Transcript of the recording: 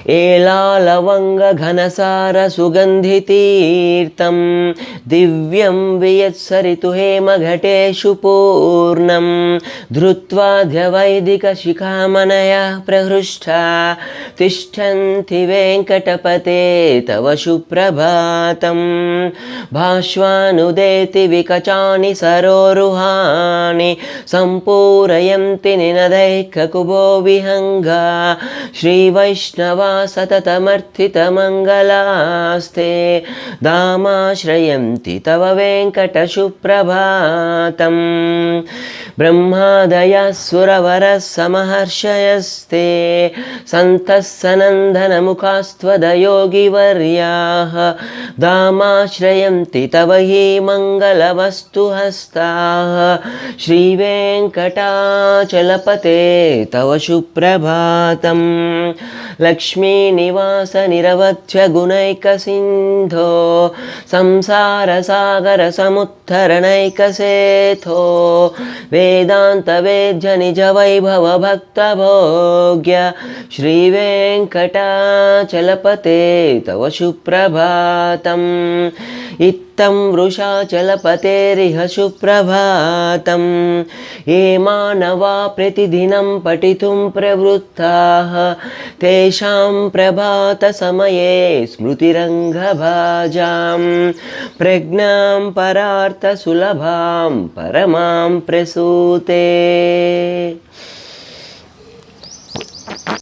एलालवङ्गघनसारसुगन्धितीर्थं दिव्यं वियत्सरितु हेमघटेषु पूर्णं धृत्वाद्यवैदिकशिखामणयः प्रहृष्टा तिष्ठन्ति वेङ्कटपते तव सुप्रभातं भाष्वानुदेति विकचानि सरोरुहानि सम्पूरयन्ति निनदैककुबो विहङ्गा श्रीवैष्णवा सततमर्थितमङ्गलास्ते दामाश्रयन्ति तव वेङ्कटसुप्रभातं ब्रह्मादयः सुरवरः समहर्षयस्ते सन्तः सनन्दनमुखास्त्वदयोगिवर्याः दामाश्रयन्ति तव हि मङ्गलवस्तुहस्ताः श्रीवेङ्कटाचलपते तव सुप्रभातं लक्ष्मीनिवासनिरवध्यगुणैकसिन्धो संसारसागरसमुत्थरणैकसेथो वेदान्तवेद्यनिजवैभवभक्तभोग्य श्रीवेङ्कटाचलपते तव सुप्रभातम् इत्थं वृषाचलपतेरिह सुप्रभातं ये मानवा प्रतिदिनं पठितुं प्रवृत्ताः तेषां प्रभातसमये स्मृतिरङ्गभाजां प्रज्ञां परार्थसुलभां परमां प्रसूते।